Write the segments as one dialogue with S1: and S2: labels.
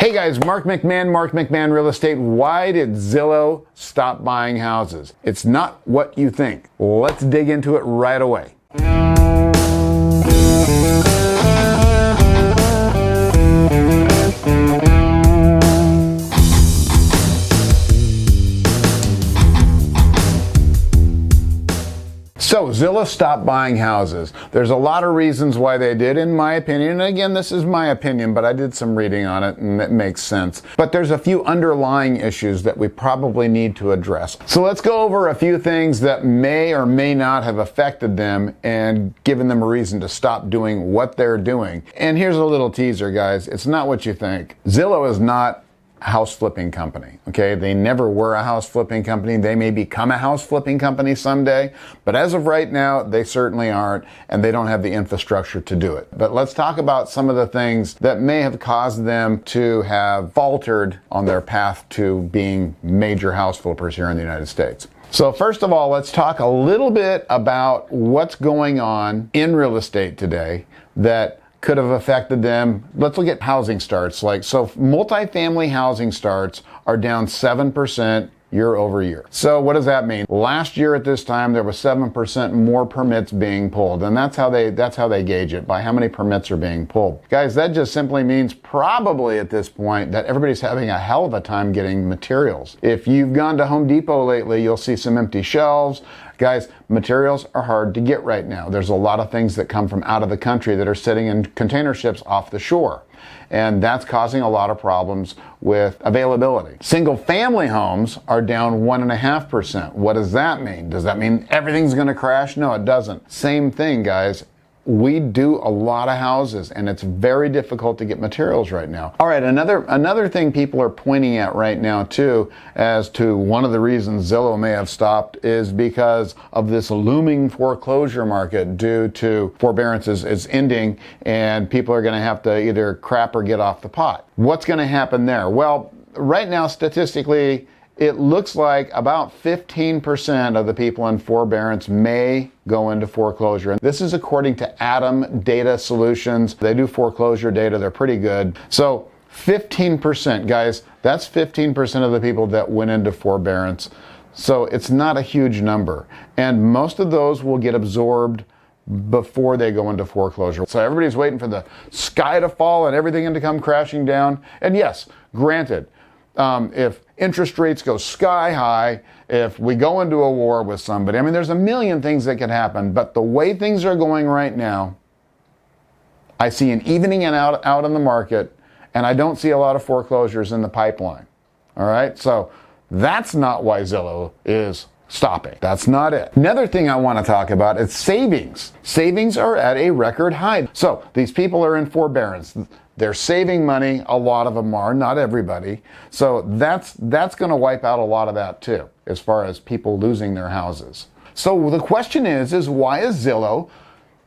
S1: Hey guys, Mark McMahon Real Estate. Why did Zillow stop buying houses? It's not what you think. Let's dig into it right away. So Zillow stopped buying houses. There's a lot of reasons why they did, in my opinion. And again, this is my opinion, but I did some reading on it and it makes sense. But there's a few underlying issues that we probably need to address. So let's go over a few things that may or may not have affected them and given them a reason to stop doing what they're doing. And here's a little teaser, guys. It's not what you think. Zillow is not house flipping company. Okay, they never were a house flipping company. They may become a house flipping company someday, but as of right now, they certainly aren't, and they don't have the infrastructure to do it. But let's talk about some of the things that may have caused them to have faltered on their path to being major house flippers here in the United States. So first of all, let's talk a little bit about what's going on in real estate today that could have affected them. Let's look at housing starts. So multifamily housing starts are down 7% year over year. So what does that mean? Last year at this time, there was 7% more permits being pulled. And that's how they gauge it, by how many permits are being pulled. Guys, that just simply means probably at this point that everybody's having a hell of a time getting materials. If you've gone to Home Depot lately, you'll see some empty shelves. Guys, materials are hard to get right now. There's a lot of things that come from out of the country that are sitting in container ships off the shore. And that's causing a lot of problems with availability. Single family homes are down 1.5%. What does that mean? Does that mean everything's gonna crash? No, it doesn't. Same thing, guys. We do a lot of houses and it's very difficult to get materials right now. All right, another thing people are pointing at right now too, as to one of the reasons Zillow may have stopped, is because of this looming foreclosure market due to forbearances is ending and people are gonna have to either crap or get off the pot. What's gonna happen there? Well, right now statistically, it looks like about 15% of the people in forbearance may go into foreclosure. And this is according to Atom Data Solutions. They do foreclosure data. They're pretty good. So 15%, guys, that's 15% of the people that went into forbearance. So it's not a huge number. And most of those will get absorbed before they go into foreclosure. So everybody's waiting for the sky to fall and everything to come crashing down. And yes, granted, if interest rates go sky high, if we go into a war with somebody, I mean, there's a million things that could happen, but the way things are going right now, I see an evening out in the market, and I don't see a lot of foreclosures in the pipeline. All right, so that's not why Zillow is stopping. That's not it. Another thing I want to talk about is savings. Savings are at a record high. So these people are in forbearance. They're saving money. A lot of them are, not everybody. So that's going to wipe out a lot of that too, as far as people losing their houses. So the question is why is Zillow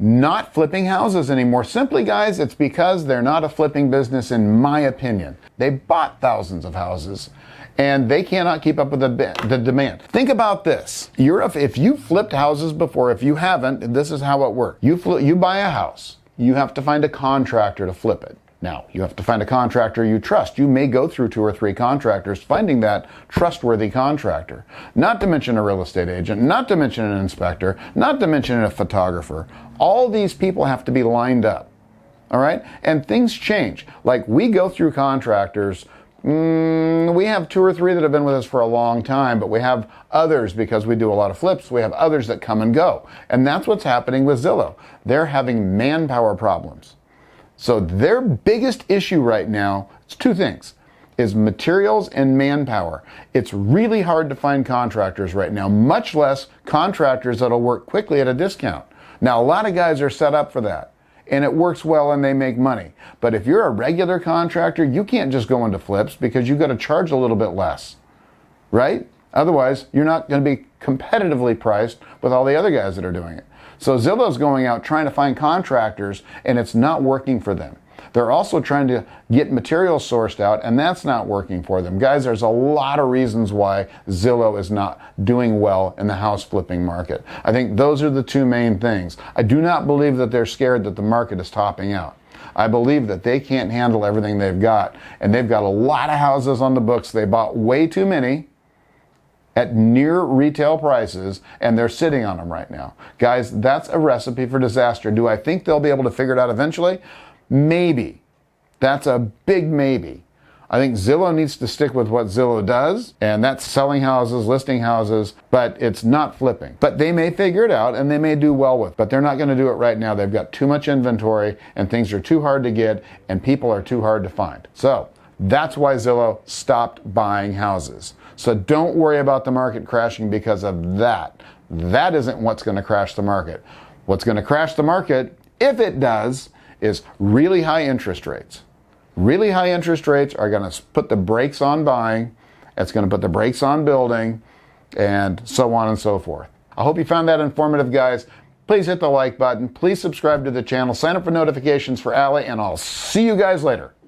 S1: not flipping houses anymore? Simply, guys, it's because they're not a flipping business, in my opinion. They bought thousands of houses and they cannot keep up with the demand. Think about this. If you flipped houses before, if you haven't, this is how it works. You buy a house. You have to find a contractor to flip it. Now, you have to find a contractor you trust. You may go through 2 or 3 contractors finding that trustworthy contractor. Not to mention a real estate agent, not to mention an inspector, not to mention a photographer. All these people have to be lined up. All right? And things change. Like, we go through contractors. We have 2 or 3 that have been with us for a long time, but we have others, because we do a lot of flips, we have others that come and go. And that's what's happening with Zillow. They're having manpower problems. So their biggest issue right now, it's 2 things, is materials and manpower. It's really hard to find contractors right now, much less contractors that'll work quickly at a discount. Now, a lot of guys are set up for that, and it works well and they make money. But if you're a regular contractor, you can't just go into flips because you've got to charge a little bit less, right? Otherwise, you're not going to be competitively priced with all the other guys that are doing it. So Zillow's going out trying to find contractors, and it's not working for them. They're also trying to get materials sourced out, and that's not working for them. Guys, there's a lot of reasons why Zillow is not doing well in the house flipping market. I think those are the 2 main things. I do not believe that they're scared that the market is topping out. I believe that they can't handle everything they've got, and they've got a lot of houses on the books. They bought way too many at near retail prices, and they're sitting on them right now. Guys, that's a recipe for disaster. Do I think they'll be able to figure it out eventually? Maybe. That's a big maybe. I think Zillow needs to stick with what Zillow does, and that's selling houses, listing houses, but it's not flipping. But they may figure it out, and they may do well with it, but they're not going to do it right now. They've got too much inventory, and things are too hard to get, and people are too hard to find. So that's why Zillow stopped buying houses. So don't worry about the market crashing because of that. That isn't what's going to crash the market. What's going to crash the market, if it does, is really high interest rates. Really high interest rates are going to put the brakes on buying. It's going to put the brakes on building, and so on and so forth. I hope you found that informative, guys. Please hit the like button. Please subscribe to the channel. Sign up for notifications for Allie, and I'll see you guys later.